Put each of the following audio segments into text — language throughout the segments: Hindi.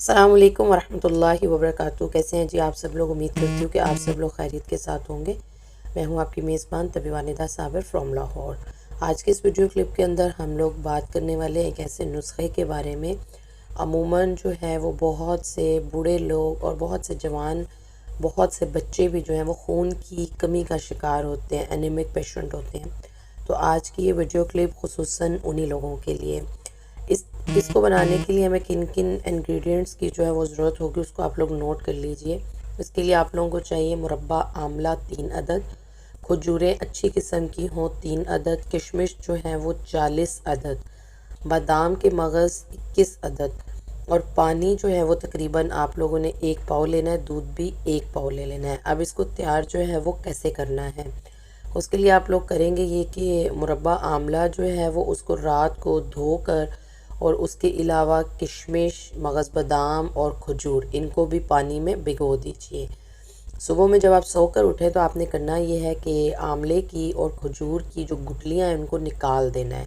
अस्सलाम वालेकुम वरहमतुल्लाहि वबरकातुहू। कैसे हैं जी आप सब लोग। उम्मीद करती हूँ कि आप सब लोग खैरियत के साथ होंगे। मैं हूँ आपकी मेज़बान तबीबा निदा साबिर फ्रॉम लाहौर। आज के इस वीडियो क्लिप के अंदर हम लोग बात करने वाले हैं एक ऐसे नुस्खे के बारे में। अमूमन जो है वो बहुत से बूढ़े लोग और बहुत से जवान, बहुत से बच्चे भी जो हैं वो खून की कमी का शिकार होते हैं, एनीमिक पेशेंट होते हैं। तो आज की ये वीडियो क्लिप खुसूसन उन्हीं लोगों के लिए। इसको बनाने के लिए हमें किन किन इंग्रेडिएंट्स की जो है वो ज़रूरत होगी उसको आप लोग नोट कर लीजिए। इसके लिए आप लोगों को चाहिए मुरब्बा आंवला 3 अदद, खजूरें अच्छी किस्म की हों 3 अदद, किशमिश जो है वो 40 अदद, बादाम के मगज़ 21 अदद, और पानी जो है वो तकरीबन आप लोगों ने 1 पाव लेना है, दूध भी 1 पाव ले लेना है। अब इसको तैयार जो है वो कैसे करना है, उसके लिए आप लोग करेंगे ये कि मुरब्बा आंवला जो है वो उसको रात को धोकर और उसके अलावा किशमिश, मगज़ बादाम और खजूर इनको भी पानी में भिगो दीजिए। सुबह में जब आप सोकर उठें तो आपने करना ये है कि आंवले की और खजूर की जो गुठलियाँ हैं उनको निकाल देना है,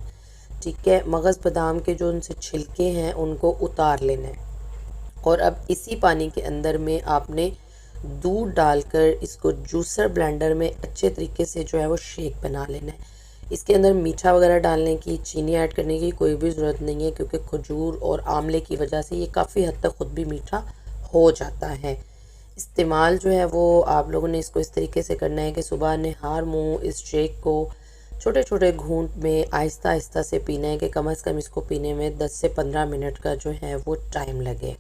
ठीक है। मगज़ बादाम के जो उनसे छिलके हैं उनको उतार लेना है। और अब इसी पानी के अंदर में आपने दूध डालकर इसको जूसर ब्लेंडर में अच्छे तरीके से जो है वो शेक बना लेना है। इसके अंदर मीठा वगैरह डालने की, चीनी ऐड करने की कोई भी ज़रूरत नहीं है, क्योंकि खजूर और आंवले की वजह से ये काफ़ी हद तक ख़ुद भी मीठा हो जाता है। इस्तेमाल जो है वो आप लोगों ने इसको इस तरीके से करना है कि सुबह नहार मुँह इस शेक को छोटे छोटे घूंट में आहिस्ता आहिस्ता से पीना है कि कम से कम इसको पीने में 10 से 15 मिनट का जो है वो टाइम लगे।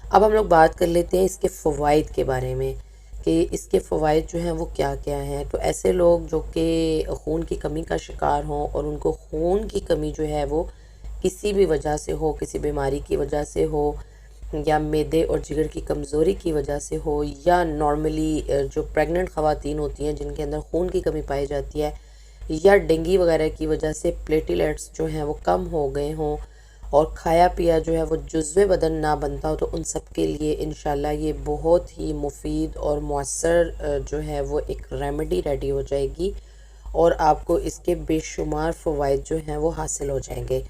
अब हम लोग बात कर लेते हैं इसके फ़वाइद के बारे में कि इसके फ़वाइद जो हैं वो क्या क्या हैं। तो ऐसे लोग जो कि खून की कमी का शिकार हों और उनको खून की कमी जो है वो किसी भी वजह से हो, किसी बीमारी की वजह से हो, या मैदे और जिगर की कमज़ोरी की वजह से हो, या नॉर्मली जो प्रेग्नेंट ख़वातीन होती हैं जिनके अंदर खून की कमी पाई जाती है, या डेंगू वगैरह की वजह से प्लेटलेट्स जो हैं वो कम हो गए हों और खाया पिया जो है वो जुज़्वे बदन ना बनता हो, तो उन सब के लिए इंशाल्लाह ये बहुत ही मुफीद और मौसर जो है वो एक रेमेडी रेडी हो जाएगी और आपको इसके बेशुमार फ़वाइद जो हैं वो हासिल हो जाएंगे।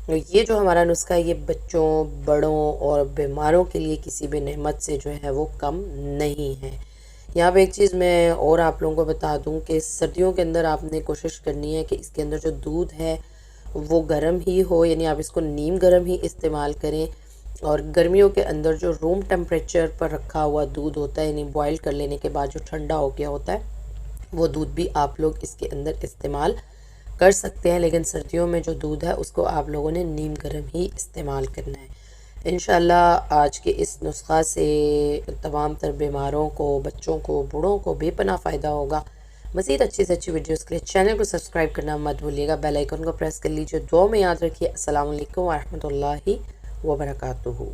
ये जो हमारा नुस्खा है ये बच्चों, बड़ों और बीमारों के लिए किसी भी नेमत से जो है वो कम नहीं है। यहाँ पे एक चीज़ मैं और आप लोगों को बता दूँ कि सर्दियों के अंदर आपने कोशिश करनी है कि इसके अंदर जो दूध है वो गर्म ही हो, यानी आप इसको नीम गर्म ही इस्तेमाल करें। और गर्मियों के अंदर जो रूम टेम्परेचर पर रखा हुआ दूध होता है, यानी बॉयल कर लेने के बाद जो ठंडा हो गया होता है, वो दूध भी आप लोग इसके अंदर इस्तेमाल कर सकते हैं। लेकिन सर्दियों में जो दूध है उसको आप लोगों ने नीम गर्म ही इस्तेमाल करना है। इंशाल्लाह आज के इस नुस्खा से तमाम तर बीमारों को, बच्चों को, बूढ़ों को बेपनाह फ़ायदा होगा। मज़ीद अच्छी से अच्छी वीडियोस के लिए चैनल को सब्सक्राइब करना मत भूलिएगा, बेल आइकन को प्रेस कर लीजिए। दुआ में याद रखिए। अस्सलाम वालेकुम व रहमतुल्लाहि व बरकातुहू।